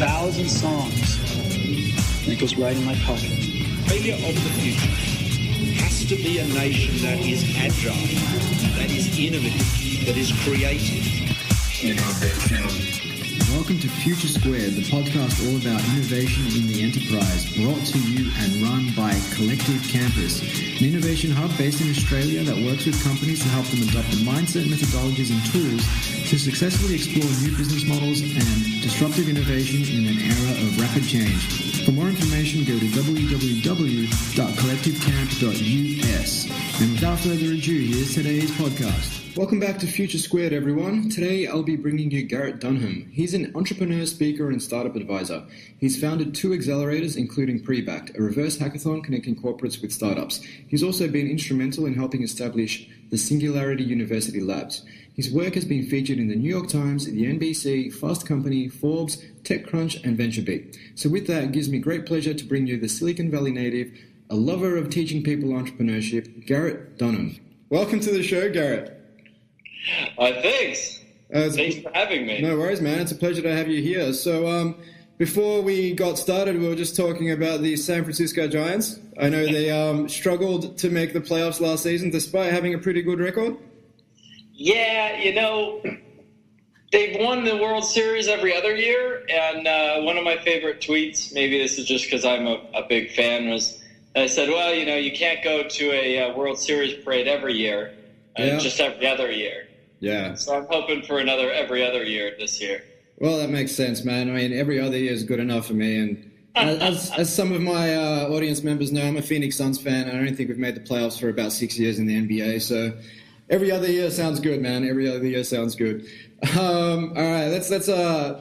1,000 songs. And it goes right in my pocket. Failure of the future has to be a nation that is agile, that is innovative, that is creative. Welcome to Future Squared, the podcast all about innovation in the enterprise, brought to you and run by Collective Campus, an innovation hub based in Australia that works with companies to help them adopt the mindset, methodologies and tools to successfully explore new business models and disruptive innovation in an era of rapid change. For more information, go to www.collectivecamp.us. And without further ado, here's today's podcast. Welcome back to Future Squared, everyone. Today, I'll be bringing you Garrett Dunham. He's an entrepreneur, speaker, and startup advisor. He's founded 2 accelerators, including Pre-Backed, a reverse hackathon connecting corporates with startups. He's also been instrumental in helping establish the Singularity University Labs. His work has been featured in the New York Times, the NBC, Fast Company, Forbes, TechCrunch, and VentureBeat. So with that, it gives me great pleasure to bring you the Silicon Valley native, a lover of teaching people entrepreneurship, Garrett Dunham. Welcome to the show, Garrett. Thanks. Thanks for having me. No worries, man. It's a pleasure to have you here. So before we got started, we were just talking about the San Francisco Giants. I know they struggled to make the playoffs last season despite having a pretty good record. Yeah, they've won the World Series every other year, and one of my favorite tweets, maybe this is just because I'm a big fan, was I said, well, you can't go to a World Series parade every year, just every other year. Yeah. So I'm hoping for another every other year this year. Well, that makes sense, man. I mean, every other year is good enough for me. And as some of my audience members know, I'm a Phoenix Suns fan, and I don't think we've made the playoffs for about 6 years in the NBA. So every other year sounds good, man. Every other year sounds good. All right, let's. I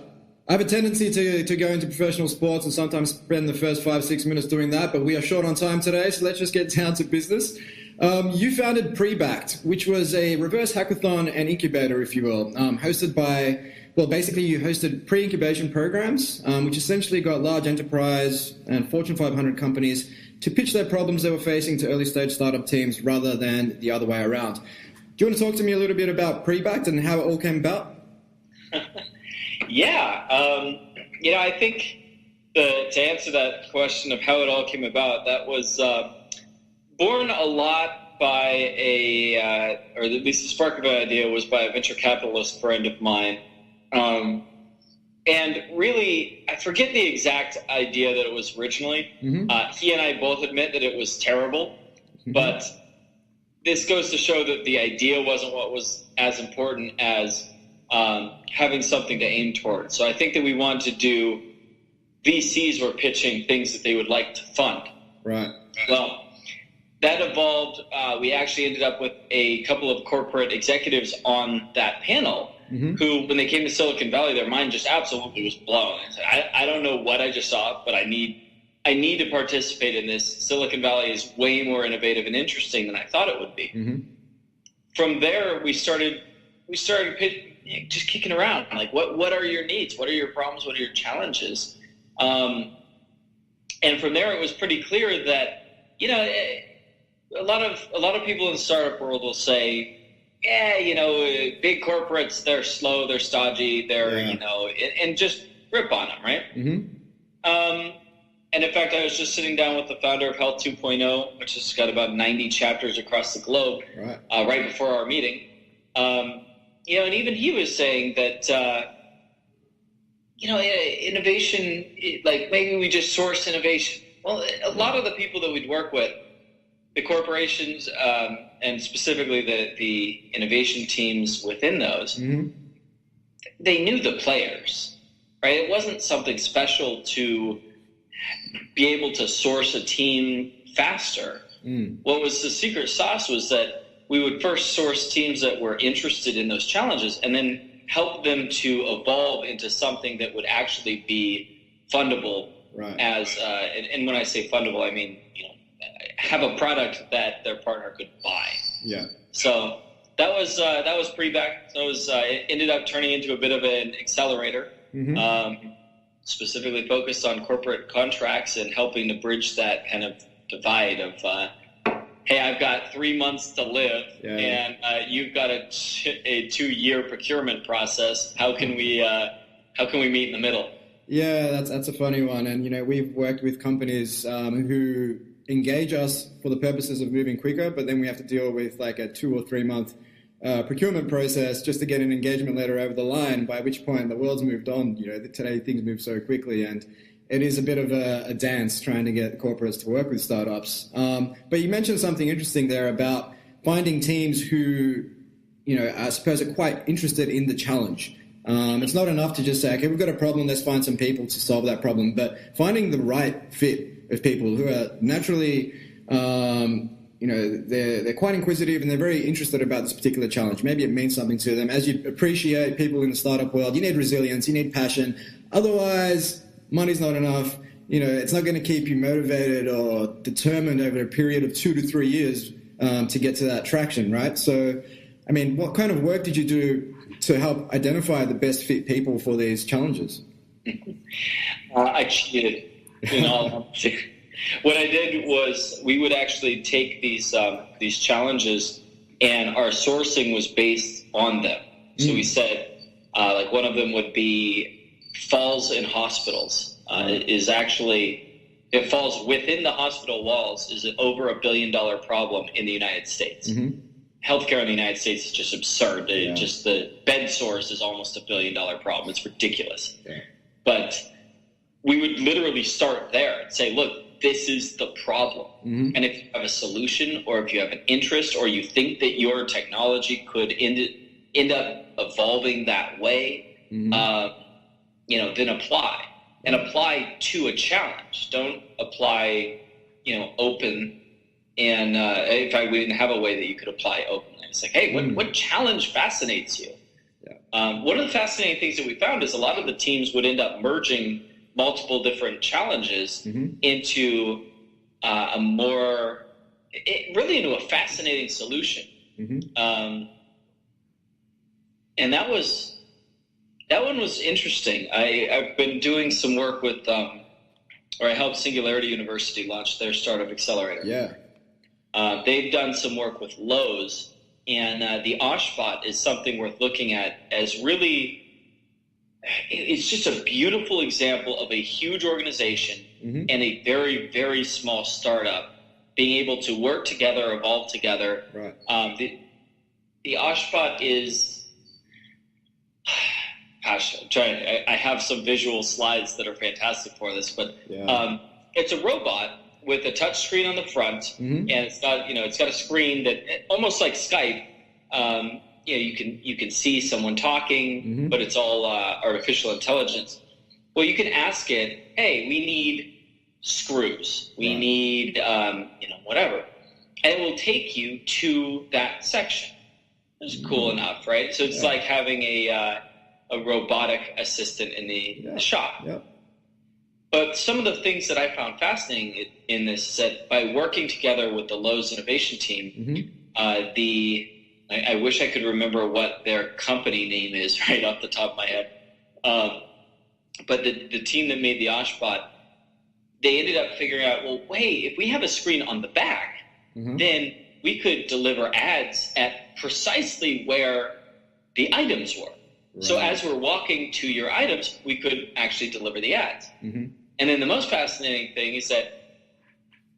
have a tendency to go into professional sports and sometimes spend the first 5-6 minutes doing that, but we are short on time today, so let's just get down to business. You founded Pre-Backed, which was a reverse hackathon and incubator, if you will, hosted by, basically you hosted pre-incubation programs, which essentially got large enterprise and Fortune 500 companies to pitch their problems they were facing to early stage startup teams rather than the other way around. Do you want to talk to me a little bit about Pre-Backed and how it all came about? Yeah. I think to answer that question of how it all came about, that was born a lot by or at least the spark of an idea was by a venture capitalist friend of mine. And really, I forget the exact idea that it was originally. Mm-hmm. He and I both admit that it was terrible, mm-hmm. but this goes to show that the idea wasn't what was as important as having something to aim toward. So I think that we wanted to do, VCs were pitching things that they would like to fund. Right. Well, that evolved. We actually ended up with a couple of corporate executives on that panel mm-hmm. who, when they came to Silicon Valley, their mind just absolutely was blown. They said, I don't know what I just saw, but I need to participate in this. Silicon Valley is way more innovative and interesting than I thought it would be. Mm-hmm. From there, we started just kicking around. Like, what are your needs? What are your problems? What are your challenges? And from there, it was pretty clear that, a lot of people in the startup world will say, big corporates, they're slow, they're stodgy, and just rip on them, right? Mm-hmm. And in fact, I was just sitting down with the founder of Health 2.0, which has got about 90 chapters across the globe, right before our meeting. And even he was saying that, innovation, like maybe we just source innovation. Well, a lot of the people that we'd work with, the corporations, and specifically the innovation teams within those, mm-hmm. they knew the players, right? It wasn't something special to be able to source a team faster. Mm. What was the secret sauce was that we would first source teams that were interested in those challenges and then help them to evolve into something that would actually be fundable. Right. And when I say fundable, I mean, have a product that their partner could buy. Yeah. So that was Pre-Backed. So it ended up turning into a bit of an accelerator, mm-hmm. Specifically focused on corporate contracts and helping to bridge that kind of divide of, hey, I've got 3 months to live, and you've got a 2-year procurement process. How can we meet in the middle? Yeah, that's a funny one. And, we've worked with companies who engage us for the purposes of moving quicker, but then we have to deal with like a 2 or 3 month procurement process just to get an engagement letter over the line, by which point the world's moved on. Today things move so quickly, and it is a bit of a dance trying to get corporates to work with startups. But you mentioned something interesting there about finding teams who, I suppose are quite interested in the challenge. It's not enough to just say, okay, we've got a problem, let's find some people to solve that problem, but finding the right fit of people who are naturally, they're quite inquisitive and they're very interested about this particular challenge. Maybe it means something to them. As you appreciate people in the startup world, you need resilience, you need passion. Otherwise, money's not enough. It's not going to keep you motivated or determined over a period of 2 to 3 years to get to that traction, right? So, what kind of work did you do to help identify the best fit people for these challenges? I cheated, in all honesty. What I did was we would actually take these challenges, and our sourcing was based on them. So we said, like one of them would be falls in hospitals. It falls within the hospital walls, is over $1 billion problem in the United States. Mm-hmm. Healthcare in the United States is just absurd. Yeah. Just the bed source is almost $1 billion problem. It's ridiculous. Yeah. But we would literally start there and say, look, this is the problem. Mm-hmm. And if you have a solution, or if you have an interest, or you think that your technology could end up evolving that way, mm-hmm. Then apply. And apply to a challenge. Don't apply, open. And in fact, we didn't have a way that you could apply openly. It's like, hey, what challenge fascinates you? Yeah. One of the fascinating things that we found is a lot of the teams would end up merging multiple different challenges mm-hmm. into into a fascinating solution. Mm-hmm. And that one was interesting. I've been doing some work with, I helped Singularity University launch their startup accelerator. Yeah. They've done some work with Lowe's, and the Oshbot is something worth looking at as really, it's just a beautiful example of a huge organization mm-hmm. and a very, very small startup being able to work together, evolve together. Right. The Oshbot is, gosh, I have some visual slides that are fantastic for this, but yeah. It's a robot with a touch screen on the front, mm-hmm. and it's got a screen that almost like Skype. You can see someone talking, mm-hmm. but it's all artificial intelligence. Well, you can ask it, hey, we need screws, we need whatever, and it will take you to that section. It's mm-hmm. cool enough, right? So it's like having a robotic assistant in the shop. Yeah. But some of the things that I found fascinating in this is that by working together with the Lowe's innovation team, mm-hmm. I wish I could remember what their company name is right off the top of my head. But the team that made the Oshbot, they ended up figuring out, well, wait, if we have a screen on the back, mm-hmm. then we could deliver ads at precisely where the items were. Right. So as we're walking to your items, we could actually deliver the ads. Mm-hmm. And then the most fascinating thing is that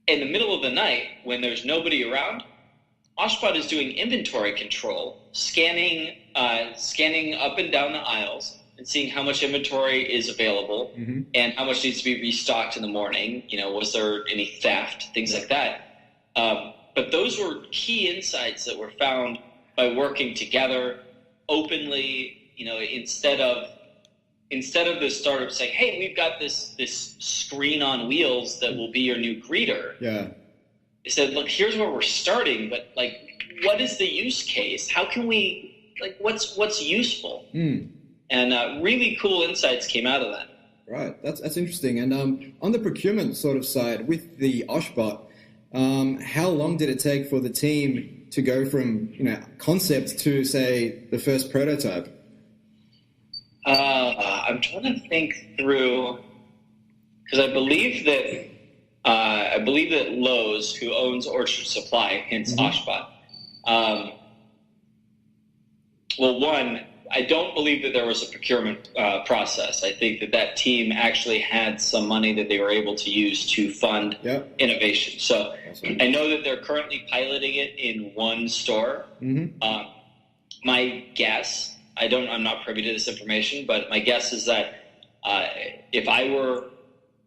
in the middle of the night, when there's nobody around, Oshbot is doing inventory control, scanning up and down the aisles and seeing how much inventory is available mm-hmm. and how much needs to be restocked in the morning. Was there any theft, things like that. But those were key insights that were found by working together openly. Instead of the startup saying, hey, we've got this screen on wheels that will be your new greeter. Yeah. They said, look, here's where we're starting, but what is the use case? How can we, what's useful? Mm. And really cool insights came out of that. Right. That's interesting. And on the procurement sort of side with the Oshbot, how long did it take for the team to go from, concept to, say, the first prototype? I'm trying to think through, because I believe that Lowe's, who owns Orchard Supply, hence mm-hmm. Oshbot, I don't believe that there was a procurement process. I think that team actually had some money that they were able to use to fund innovation. So I know that they're currently piloting it in one store. My guess, I'm not privy to this information, but my guess is that if I were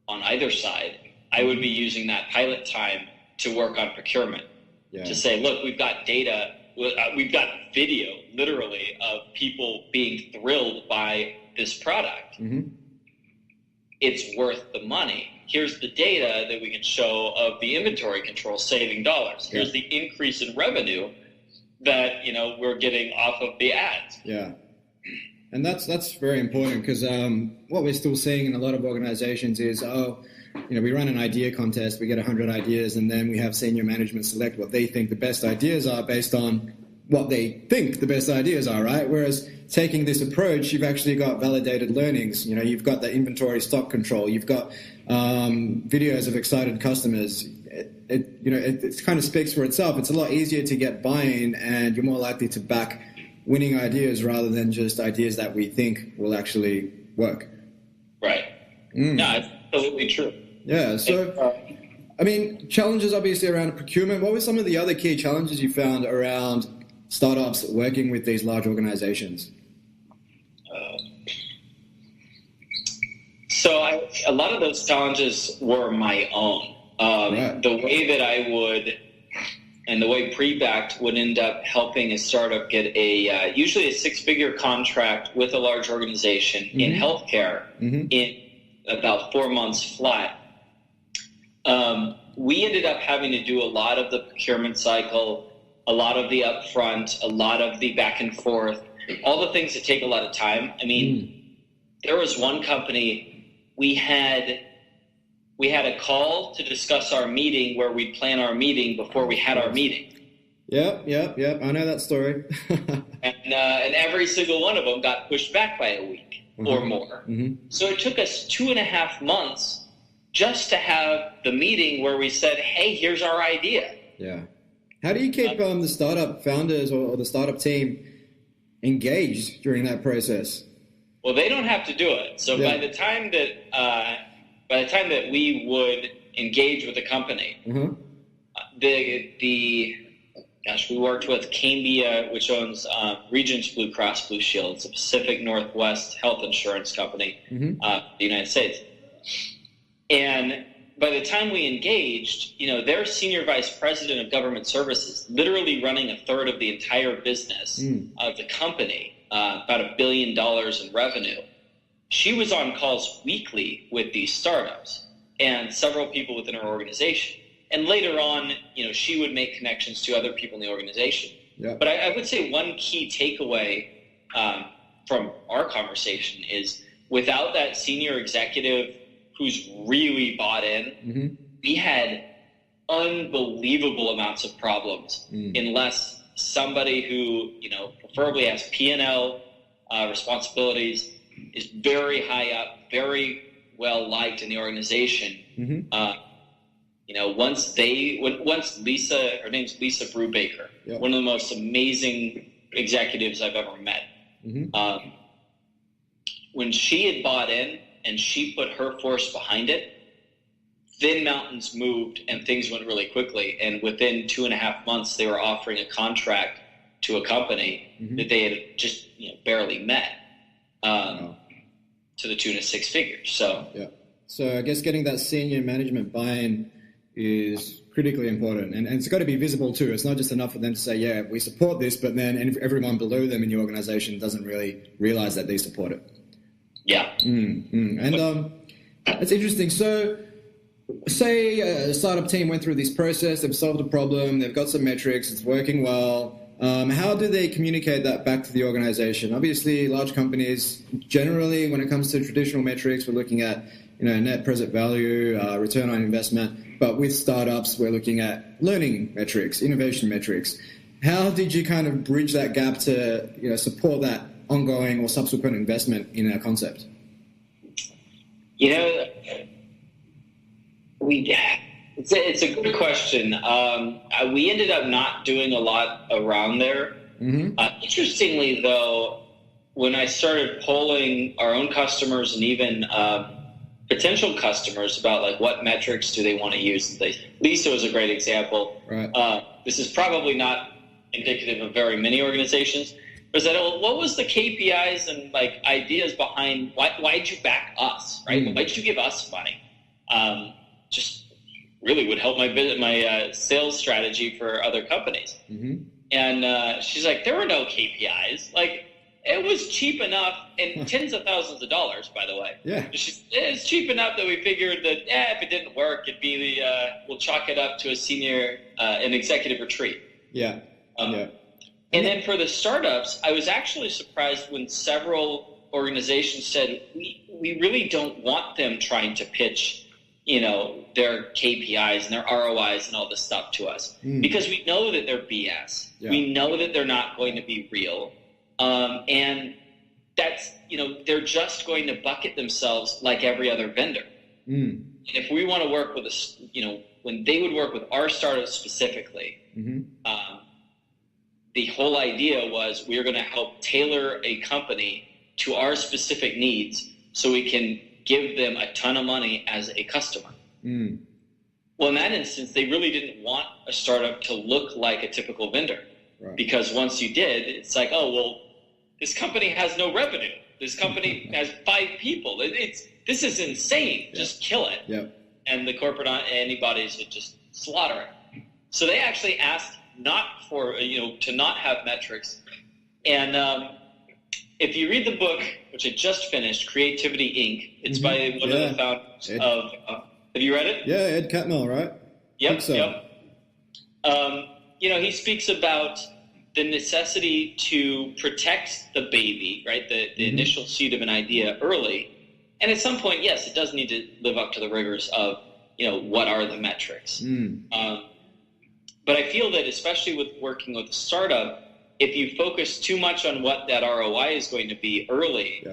on either side, I would be using that pilot time to work on procurement. To say, look, we've got data, we've got video, literally, of people being thrilled by this product. It's worth the money. Here's the data that we can show of the inventory control saving dollars. Here's the increase in revenue that we're getting off of the ads. Yeah. And that's very important, because what we're still seeing in a lot of organizations is, we run an idea contest, we get 100 ideas, and then we have senior management select what they think the best ideas are based on what they think the best ideas are, right? Whereas taking this approach, you've actually got validated learnings. You've got the inventory stock control, you've got videos of excited customers. It kind of speaks for itself. It's a lot easier to get buy-in, and you're more likely to back winning ideas rather than just ideas that we think will actually work. Right. No, it's absolutely true. Yeah. So, challenges obviously around procurement. What were some of the other key challenges you found around startups working with these large organizations? A lot of those challenges were my own. The way that I would, and the way Pre-Backed would end up helping a startup get usually a 6-figure contract with a large organization in healthcare in about 4 months flat. We ended up having to do a lot of the procurement cycle, a lot of the upfront, a lot of the back and forth, all the things that take a lot of time. There was one company, we had a call to discuss our meeting where we'd plan our meeting before we had our meeting. Yep. I know that story. and every single one of them got pushed back by a week or more. So it took us 2.5 months just to have the meeting where we said, hey, here's our idea. Yeah. How do you keep the startup founders or the startup team engaged during that process? Well, they don't have to do it. So by the time that we would engage with the company, we worked with Cambia, which owns Regents Blue Cross Blue Shield. It's a Pacific Northwest health insurance company in the United States. And by the time we engaged, their senior vice president of government services, literally running a third of the entire business of the company, about $1 billion in revenue, she was on calls weekly with these startups and several people within her organization. And later on, she would make connections to other people in the organization. Yep. But I would say one key takeaway from our conversation is without that senior executive who's really bought in, we had unbelievable amounts of problems unless somebody who, preferably has P&L responsibilities, is very high up, very well liked in the organization. Once Lisa, her name's Lisa Brubaker, one of the most amazing executives I've ever met. When she had bought in and she put her force behind it, then mountains moved and things went really quickly. And within 2.5 months, they were offering a contract to a company that they had just barely met to the tune of 6 figures. So I guess getting that senior management buy-in is critically important. And it's got to be visible too. It's not just enough for them to say, yeah, we support this, but then everyone below them in the organization doesn't really realize that they support it. Yeah. And it's interesting. So say a startup team went through this process, they've solved a problem, they've got some metrics, it's working well. How do they communicate that back to the organization? Obviously, large companies, generally, when it comes to traditional metrics, we're looking at net present value, return on investment. But with startups, we're looking at learning metrics, innovation metrics. How did you kind of bridge that gap to support that ongoing or subsequent investment in our concept? It's a good question. We ended up not doing a lot around there. Interestingly, though, when I started polling our own customers and even potential customers about like what metrics do they want to use, Lisa was a great example. Right. This is probably not indicative of very many organizations. But said, well, what was the KPIs and like ideas behind why'd you back us, right? Why'd you give us money? Just really would help my sales strategy for other companies. And she's like, there were no KPIs. Like, it was cheap enough, and tens of thousands of dollars, by the way. Yeah. It's cheap enough that we figured that, if it didn't work, it'd be we'll chalk it up to an executive retreat. Yeah. And then for the startups, I was actually surprised when several organizations said, we really don't want them trying to pitch, their KPIs and their ROIs and all this stuff to us because we know that they're BS. Yeah. We know that they're not going to be real. And that's, they're just going to bucket themselves like every other vendor. And if we want to work with when they would work with our startup specifically, the whole idea was we are going to help tailor a company to our specific needs so we can give them a ton of money as a customer. Well, in that instance, they really didn't want a startup to look like a typical vendor. Right. Because once you did, it's like, oh, well, this company has no revenue. This company has 5 people. This is insane. Yeah. Just kill it. Yep. And the corporate antibodies would just slaughter it. So they actually asked not for, to not have metrics. And if you read the book, which I just finished, Creativity Inc., it's by one of the founders of, have you read it? Yeah, Ed Catmull, right? Yep, he speaks about the necessity to protect the baby, right, the initial seed of an idea early. And at some point, yes, it does need to live up to the rigors of, what are the metrics. But I feel that especially with working with a startup, if you focus too much on what that ROI is going to be early,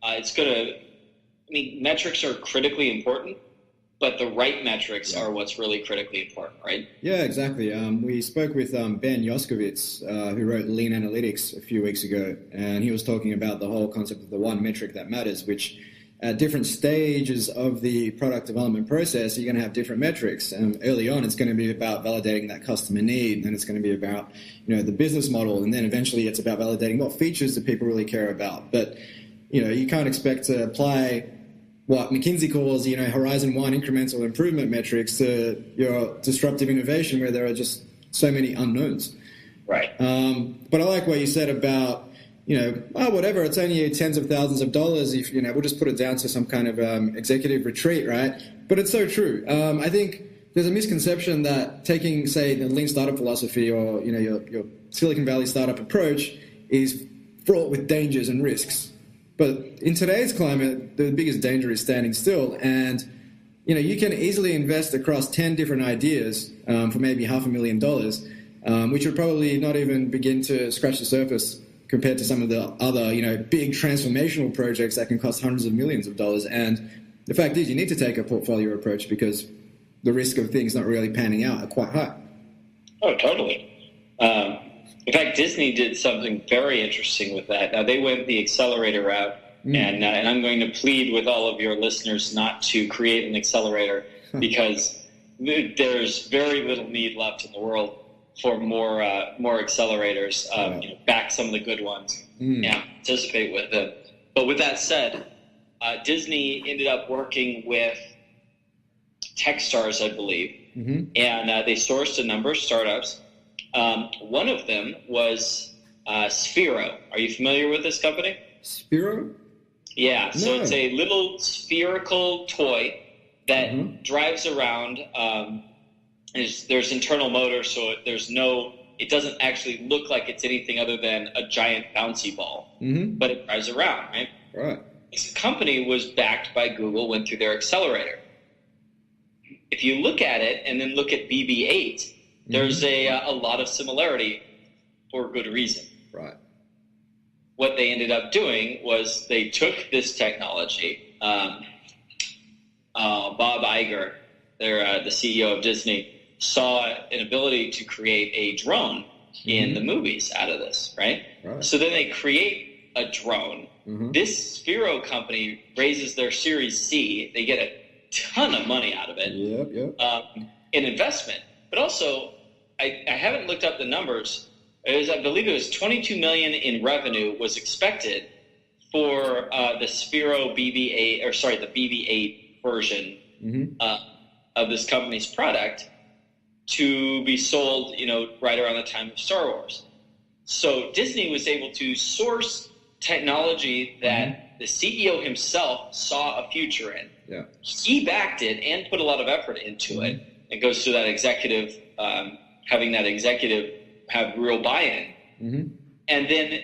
it's going to, metrics are critically important, but the right metrics are what's really critically important, right? Yeah, exactly. We spoke with Ben Yoskovitz, who wrote Lean Analytics a few weeks ago, and he was talking about the whole concept of the one metric that matters, which at different stages of the product development process, you're going to have different metrics. Early on, it's going to be about validating that customer need, then it's going to be about, the business model, and then eventually it's about validating what features do people really care about. But, you can't expect to apply what McKinsey calls, Horizon 1 incremental improvement metrics to your disruptive innovation where there are just so many unknowns. Right. But I like what you said about, whatever, it's only tens of thousands of dollars if, we'll just put it down to some kind of executive retreat, right? But it's so true. I think there's a misconception that taking, say, the lean startup philosophy or, your Silicon Valley startup approach is fraught with dangers and risks. But in today's climate, the biggest danger is standing still. And, you can easily invest across 10 different ideas for maybe $500,000, which would probably not even begin to scratch the surface compared to some of the other, big transformational projects that can cost hundreds of millions of dollars. And the fact is, you need to take a portfolio approach because the risk of things not really panning out are quite high. Oh, totally. In fact, Disney did something very interesting with that. Now, they went the accelerator route, and I'm going to plead with all of your listeners not to create an accelerator because there's very little need left in the world for more accelerators. Back some of the good ones and participate with them. But with that said, Disney ended up working with Techstars, I believe, and they sourced a number of startups. One of them was Sphero. Are you familiar with this company? Sphero? Yeah. So it's a little spherical toy that drives around. There's internal motors, so it doesn't actually look like it's anything other than a giant bouncy ball, but it drives around, right? Right. This company was backed by Google, went through their accelerator. If you look at it and then look at BB-8, there's a lot of similarity for good reason. Right. What they ended up doing was they took this technology. Bob Iger, the CEO of Disney, saw an ability to create a drone in the movies out of this, right? So then they create a drone. This Sphero company raises their Series C. They get a ton of money out of it in investment. But also, I haven't looked up the numbers. I believe it was $22 million in revenue was expected for the Sphero BB-8, or sorry, the BB-8 version of this company's product to be sold, right around the time of Star Wars. So Disney was able to source technology that the CEO himself saw a future in. Yeah. He backed it and put a lot of effort into it. It goes to that executive, having that executive have real buy-in. And then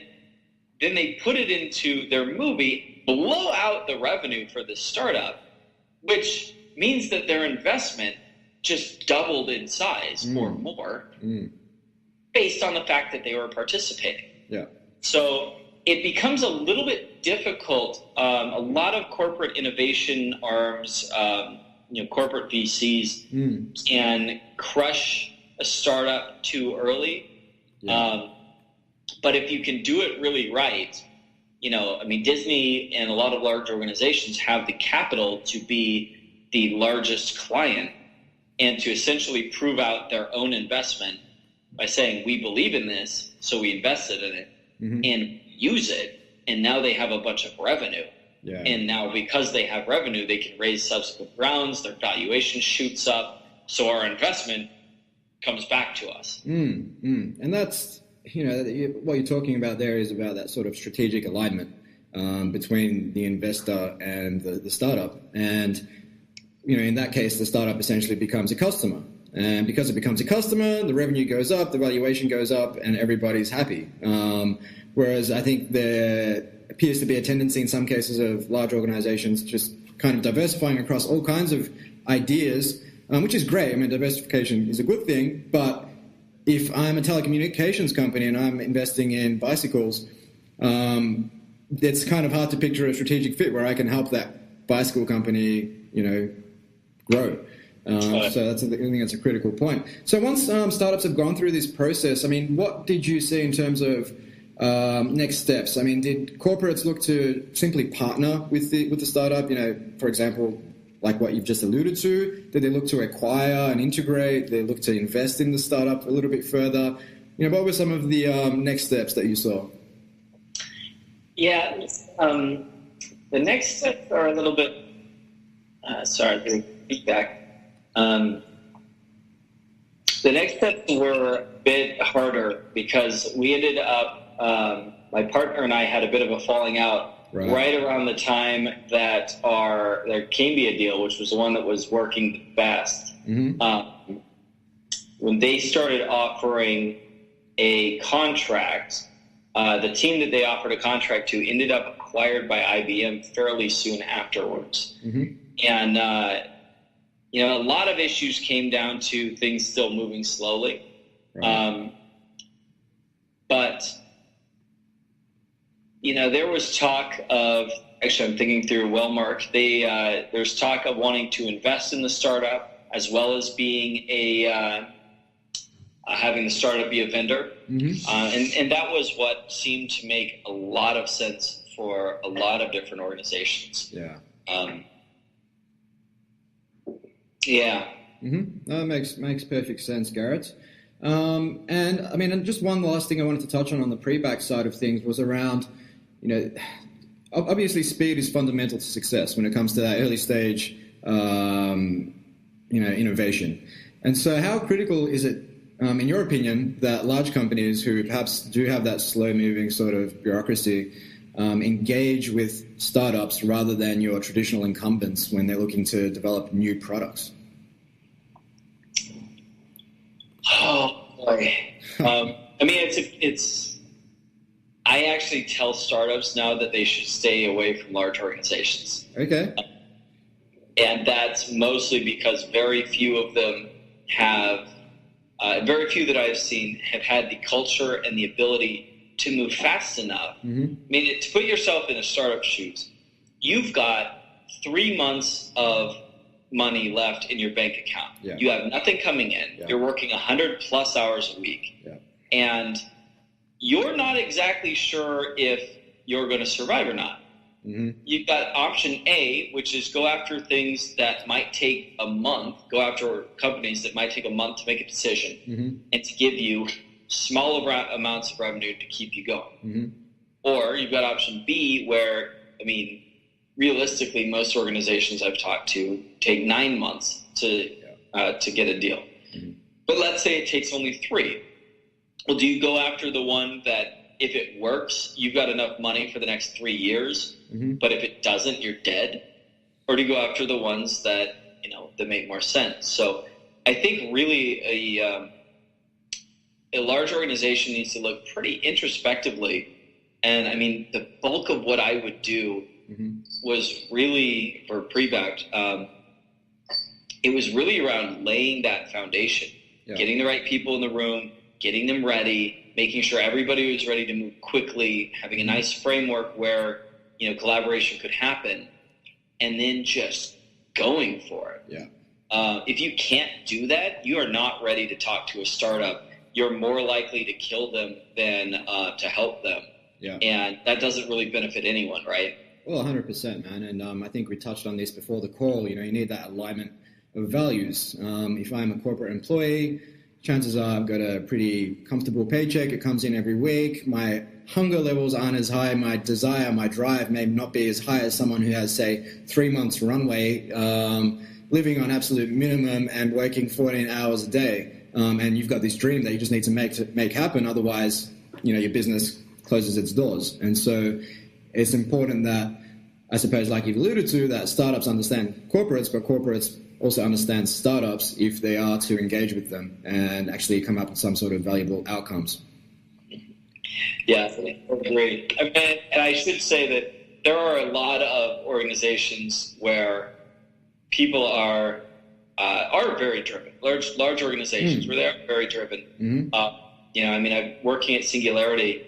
they put it into their movie, blow out the revenue for the startup, which means that their investment just doubled in size or more based on the fact that they were participating. Yeah. So it becomes a little bit difficult. A lot of corporate innovation arms, corporate VCs can crush a startup too early. Yeah. But if you can do it really right, Disney and a lot of large organizations have the capital to be the largest client and to essentially prove out their own investment by saying, we believe in this, so we invested in it and use it. And now they have a bunch of revenue. Yeah. And now because they have revenue, they can raise subsequent rounds, their valuation shoots up. So our investment comes back to us. And that's, what you're talking about there is about that sort of strategic alignment between the investor and the startup. And, in that case, the startup essentially becomes a customer. And because it becomes a customer, the revenue goes up, the valuation goes up, and everybody's happy. Whereas I think there appears to be a tendency in some cases of large organizations just kind of diversifying across all kinds of ideas, which is great. Diversification is a good thing, but if I'm a telecommunications company and I'm investing in bicycles, it's kind of hard to picture a strategic fit where I can help that bicycle company, grow. So I think that's a critical point. So once startups have gone through this process, what did you see in terms of next steps? Did corporates look to simply partner with the startup? For example, like what you've just alluded to, did they look to acquire and integrate? Did they look to invest in the startup a little bit further? What were some of the next steps that you saw? Yeah, the next steps are a little bit. Sorry, I'm getting feedback. The next steps were a bit harder because we ended up, my partner and I had a bit of a falling out right around the time that their Cambia deal, which was the one that was working the best. When they started offering a contract, the team that they offered a contract to ended up acquired by IBM fairly soon afterwards. And, a lot of issues came down to things still moving slowly. But, there was talk of, actually I'm thinking through Wellmark, there's talk of wanting to invest in the startup as well as being having the startup be a vendor. And that was what seemed to make a lot of sense for a lot of different organizations. Yeah. That makes perfect sense, Garrett. And just one last thing I wanted to touch on the pre-back side of things was around, obviously speed is fundamental to success when it comes to that early stage, innovation. And so how critical is it, in your opinion, that large companies who perhaps do have that slow-moving sort of bureaucracy engage with startups rather than your traditional incumbents when they're looking to develop new products? Oh boy! I actually tell startups now that they should stay away from large organizations. Okay. And that's mostly because very few of them have, very few that I've seen have had the culture and the ability to move fast enough. To put yourself in a startup shoes, you've got 3 months of money left in your bank account. Yeah. You have nothing coming in. Yeah. You're working 100+ hours a week. Yeah. And you're not exactly sure if you're going to survive or not. Mm-hmm. You've got option A, which is go after things that might take a month, go after companies that might take a month to make a decision mm-hmm. and to give you small amounts of revenue to keep you going. Mm-hmm. Or you've got option B where, I mean, realistically, most organizations I've talked to take 9 months to get a deal. Mm-hmm. But let's say it takes only 3. Well, do you go after the one that if it works, you've got enough money for the next 3 years, mm-hmm. but if it doesn't, you're dead? Or do you go after the ones that, that make more sense? So I think really a large organization needs to look pretty introspectively. And I mean, the bulk of what I would do mm-hmm. was really for pre-backed. It was really around laying that foundation, getting the right people in the room, getting them ready, making sure everybody was ready to move quickly, having a nice framework where, collaboration could happen, and then just going for it. Yeah. If you can't do that, you are not ready to talk to a startup. You're more likely to kill them than to help them. Yeah. And that doesn't really benefit anyone, right? Well, 100%, man. And I think we touched on this before the call. You need that alignment of values. If I'm a corporate employee, chances are I've got a pretty comfortable paycheck. It comes in every week. My hunger levels aren't as high. My desire, my drive may not be as high as someone who has, say, 3 months runway, living on absolute minimum and working 14 hours a day. And you've got this dream that you just need to make happen. Otherwise, your business closes its doors. And so it's important that, I suppose, like you've alluded to, that startups understand corporates, but corporates also understand startups if they are to engage with them and actually come up with some sort of valuable outcomes. Yeah, I agree. And I should say that there are a lot of organizations where people are very driven. Large organizations where they are very driven. Mm-hmm. I'm working at Singularity.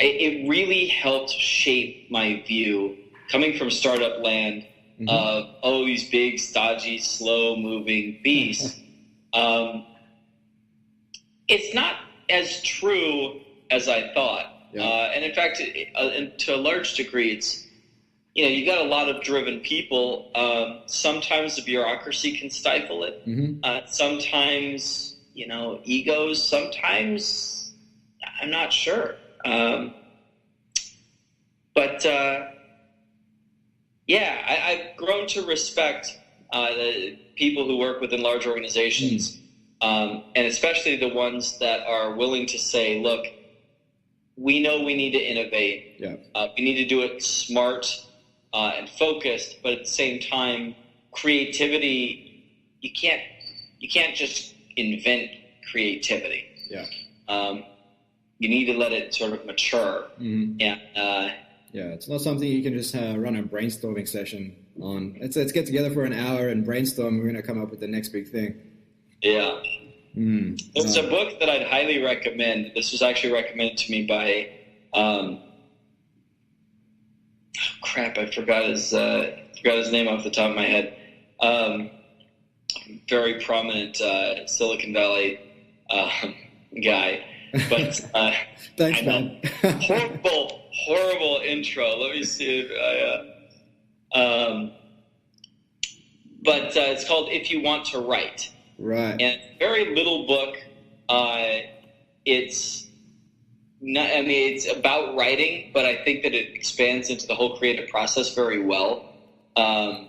It really helped shape my view coming from startup land of these big, stodgy, slow-moving beasts. It's not as true as I thought. Yeah. And in fact, to a large degree, it's, you got a lot of driven people. Sometimes the bureaucracy can stifle it. Mm-hmm. Sometimes, egos. Sometimes I'm not sure. I've grown to respect the people who work within large organizations, and especially the ones that are willing to say, look, we know we need to innovate. Yeah. We need to do it smart and focused, but at the same time, creativity, you can't just invent creativity. Yeah. You need to let it sort of mature. Mm-hmm. And it's not something you can just run a brainstorming session on. Let's get together for an hour and brainstorm. We're going to come up with the next big thing. Yeah. There's a book that I'd highly recommend. This was actually recommended to me by, I forgot his name off the top of my head. Very prominent Silicon Valley guy. But thanks, man. horrible intro. Let me see if but it's called If You Want to Write. Right. And very little book. It's about writing, but I think that it expands into the whole creative process very well. And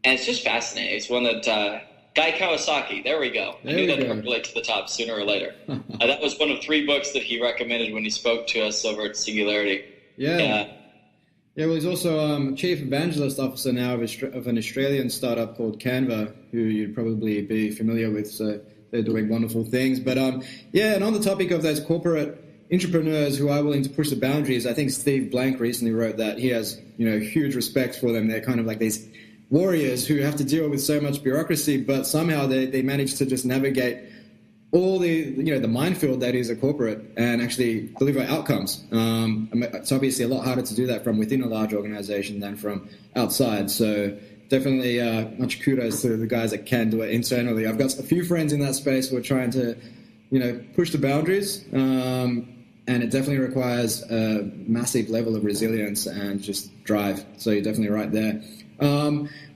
it's just fascinating. It's one that Guy Kawasaki. There we go. I knew that would relate to the top sooner or later. That was one of 3 books that he recommended when he spoke to us over at Singularity. Yeah. Well, he's also Chief Evangelist Officer now of an Australian startup called Canva, who you'd probably be familiar with. So they're doing wonderful things. But and on the topic of those corporate entrepreneurs who are willing to push the boundaries, I think Steve Blank recently wrote that he has huge respect for them. They're kind of like these warriors who have to deal with so much bureaucracy, but somehow they manage to just navigate all the minefield that is a corporate and actually deliver outcomes. It's obviously a lot harder to do that from within a large organization than from outside. So definitely much kudos to the guys that can do it internally. I've got a few friends in that space who are trying to push the boundaries. and it definitely requires a massive level of resilience and just drive. So you're definitely right there.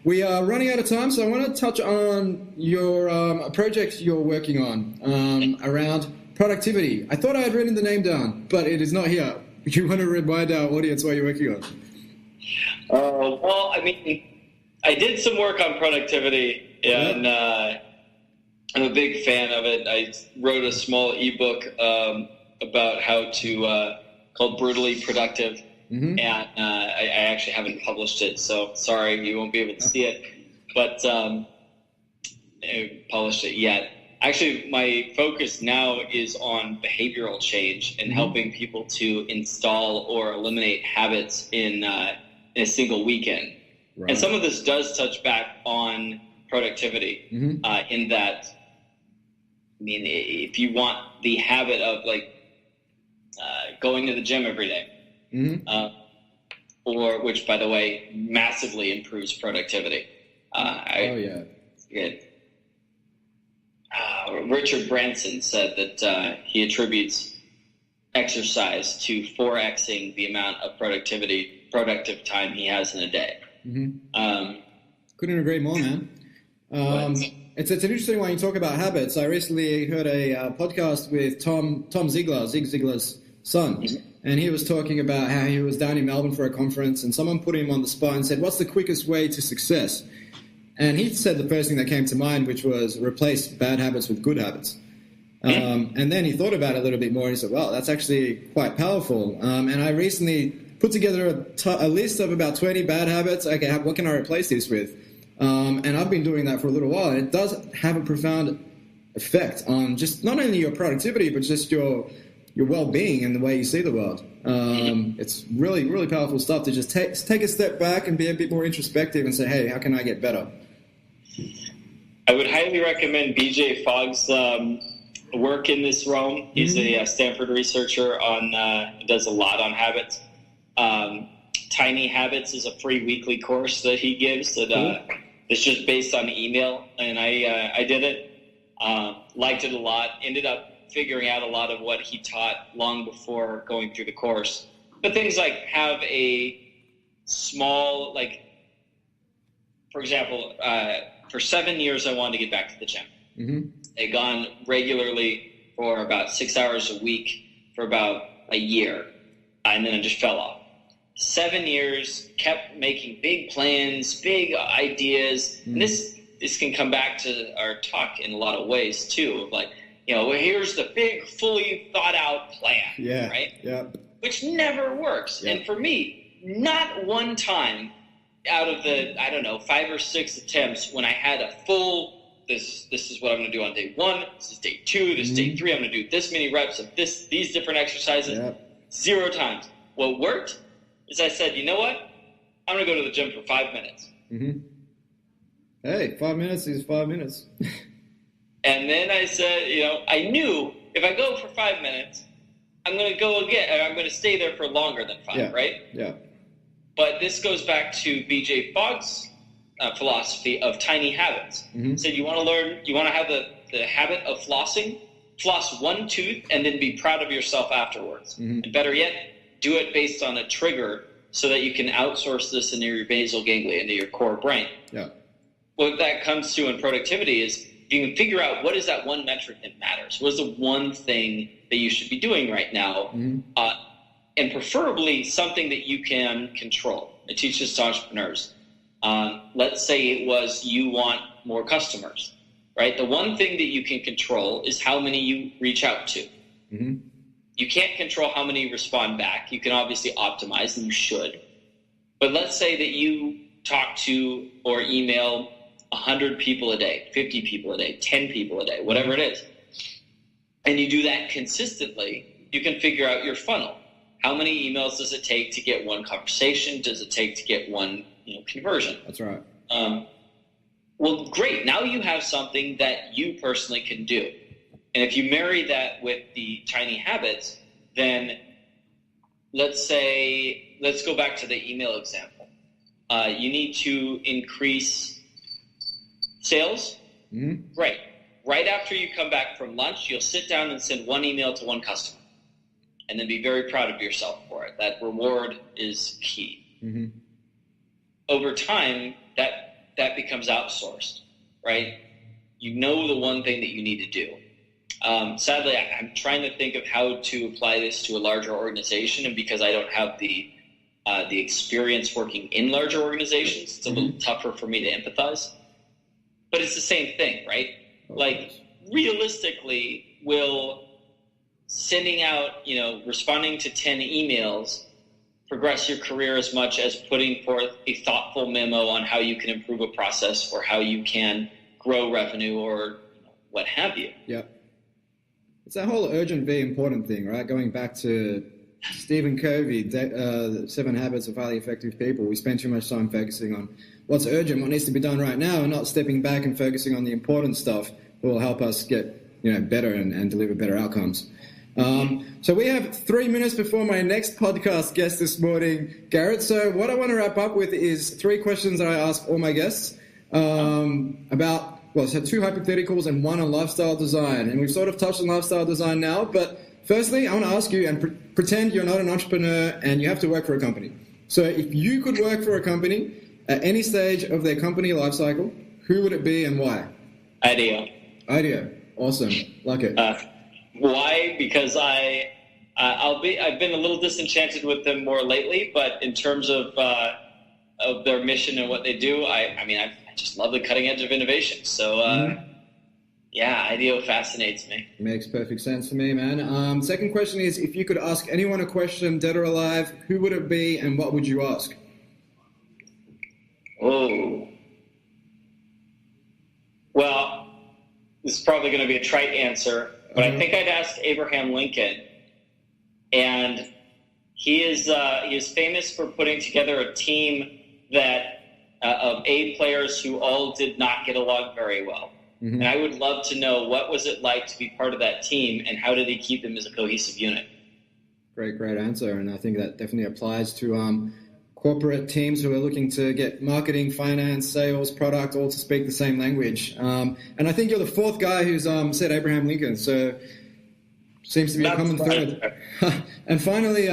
We are running out of time, so I want to touch on your project you're working on around productivity. I thought I had written the name down, but it is not here. You want to remind our audience what you're working on? Well, I mean, I did some work on productivity, and I'm a big fan of it. I wrote a small ebook about how to called Brutally Productive, and I actually haven't published it, so sorry, you won't be able to see it, but I haven't published it yet. Actually, my focus now is on behavioral change and helping people to install or eliminate habits in a single weekend. Right. And some of this does touch back on productivity in that, I mean, if you want the habit of like going to the gym every day, or which, by the way, massively improves productivity. Good. Richard Branson said that he attributes exercise to 4xing the amount of productive time he has in a day. Couldn't agree more, man. It's an interesting one. You talk about habits. I recently heard a podcast with Tom Ziegler, Zig Ziglar's son, and he was talking about how he was down in Melbourne for a conference, and someone put him on the spot and said, "What's the quickest way to success?" And he said the first thing that came to mind, which was replace bad habits with good habits. And then he thought about it a little bit more, and he said, "Well, that's actually quite powerful." And I recently put together a list of about 20 bad habits. Okay, what can I replace this with? And I've been doing that for a little while, and it does have a profound effect on just not only your productivity, but just your well-being and the way you see the world. It's really, really powerful stuff to just take a step back and be a bit more introspective and say, hey, how can I get better? I would highly recommend BJ Fogg's work in this realm. He's a Stanford researcher does a lot on habits. Tiny Habits is a free weekly course that he gives that it's just based on email, and I did it. Liked it a lot. Ended up figuring out a lot of what he taught long before going through the course. But things like have a small, like, for example, for 7 years I wanted to get back to the gym. I'd gone regularly for about 6 hours a week for about a year, and then I just fell off. 7 years, kept making big plans, big ideas. And this can come back to our talk in a lot of ways too. Of like, well, here's the big, fully thought out plan, right? Yeah. Which never works. Yeah. And for me, not one time out of the, 5 or 6 attempts when I had a full, this is what I'm going to do on day 1, this is day 2, this is day 3, I'm going to do this many reps of these different exercises. Yeah. 0 times. What worked is I said, you know what? I'm going to go to the gym for 5 minutes. Hey, 5 minutes is 5 minutes. And then I said, I knew if I go for 5 minutes, I'm going to go again. I'm going to stay there for longer than 5, right? Yeah. But this goes back to BJ Fogg's philosophy of tiny habits. He said you want to have the habit of flossing, floss 1 tooth, and then be proud of yourself afterwards. And better yet, do it based on a trigger so that you can outsource this into your basal ganglia, into your core brain. Yeah. What that comes to in productivity is you can figure out what is that one metric that matters. What is the one thing that you should be doing right now? And preferably something that you can control. I teach this to entrepreneurs. Let's say it was you want more customers, right? The one thing that you can control is how many you reach out to. You can't control how many respond back. You can obviously optimize, and you should. But let's say that you talk to or email 100 people a day, 50 people a day, 10 people a day, whatever it is, and you do that consistently, you can figure out your funnel. How many emails does it take to get one conversation? Does it take to get one conversion? That's right. Well, great. Now you have something that you personally can do. And if you marry that with the tiny habits, then let's go back to the email example. You need to increase sales. Great. Right after you come back from lunch, you'll sit down and send 1 email to 1 customer. and then be very proud of yourself for it. That reward is key. Mm-hmm. Over time, that becomes outsourced, right? You know the one thing that you need to do. Sadly, I'm trying to think of how to apply this to a larger organization, and because I don't have the experience working in larger organizations, it's a little tougher for me to empathize. But it's the same thing, right? Like, realistically, will sending out, responding to 10 emails progress your career as much as putting forth a thoughtful memo on how you can improve a process or how you can grow revenue or what have you? Yeah. It's that whole urgent v important thing, right? Going back to Stephen Covey, 7 Habits of Highly Effective People. We spend too much time focusing on what's urgent, what needs to be done right now, and not stepping back and focusing on the important stuff that will help us get better and deliver better outcomes. So we have 3 minutes before my next podcast guest this morning, Garrett. So what I want to wrap up with is 3 questions that I ask all my guests about, so 2 hypotheticals and 1 on lifestyle design. And we've sort of touched on lifestyle design now, but firstly, I want to ask you, and pretend you're not an entrepreneur and you have to work for a company. So if you could work for a company at any stage of their company life cycle, who would it be and why? IDEO. Awesome. Like it. Why? Because I've been a little disenchanted with them more lately, but in terms of their mission and what they do, I just love the cutting edge of innovation. So IDEO fascinates me. Makes perfect sense for me, man. Second question is, if you could ask anyone a question, dead or alive, who would it be and what would you ask? Oh. Well, this is probably going to be a trite answer, but I think I'd ask Abraham Lincoln. And he is famous for putting together a team that of 8 players who all did not get along very well. And I would love to know, what was it like to be part of that team, and how did he keep them as a cohesive unit? Great answer. And I think that definitely applies to corporate teams who are looking to get marketing, finance, sales, product, all to speak the same language. And I think you're the 4th guy who's said Abraham Lincoln, so seems to be a common thread. And finally,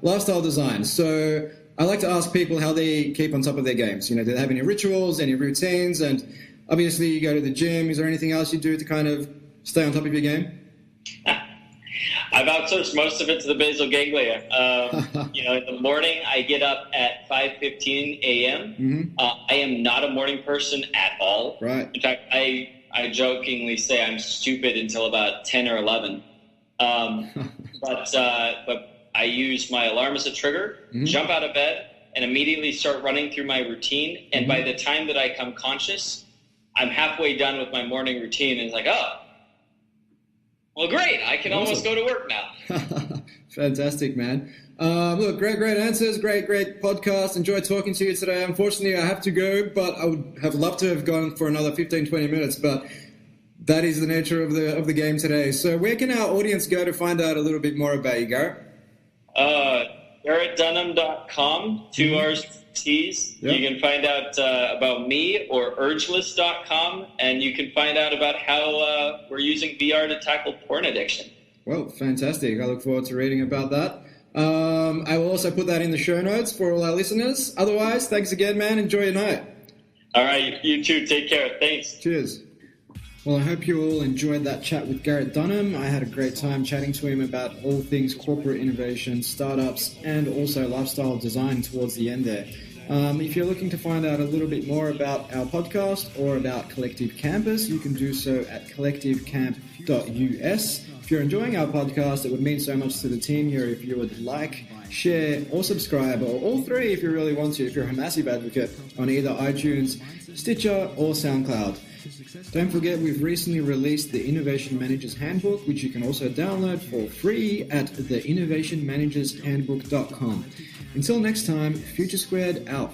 lifestyle design. So I like to ask people how they keep on top of their games. Do they have any rituals, any routines? And obviously you go to the gym. Is there anything else you do to kind of stay on top of your game? I've outsourced most of it to the basal ganglia. In the morning, I get up at 5:15 a.m. I am not a morning person at all. Right. In fact, I jokingly say I'm stupid until about 10 or 11. But I use my alarm as a trigger, jump out of bed, and immediately start running through my routine. And by the time that I come conscious, I'm halfway done with my morning routine, and it's like, oh, well, great. I can almost go to work now. Fantastic, man. Look, great answers. Great podcast. Enjoyed talking to you today. Unfortunately, I have to go, but I would have loved to have gone for another 15, 20 minutes. But that is the nature of the game today. So where can our audience go to find out a little bit more about you, Garrett? GarrettDunham.com, 2 R's, T's. Yep. You can find out about me, or urgeless.com, and you can find out about how we're using VR to tackle porn addiction. Well, fantastic. I look forward to reading about that. I will also put that in the show notes for all our listeners. Otherwise, thanks again, man. Enjoy your night. All right, you too. Take care. Thanks. Cheers. Well, I hope you all enjoyed that chat with Garrett Dunham. I had a great time chatting to him about all things corporate innovation, startups, and also lifestyle design towards the end there. If you're looking to find out a little bit more about our podcast or about Collective Campus, you can do so at collectivecamp.us. If you're enjoying our podcast, it would mean so much to the team here if you would like, share, or subscribe, or all 3 if you really want to, if you're a massive advocate, on either iTunes, Stitcher, or SoundCloud. Don't forget, we've recently released the Innovation Manager's Handbook, which you can also download for free at theinnovationmanagershandbook.com. Until next time, Future Squared out.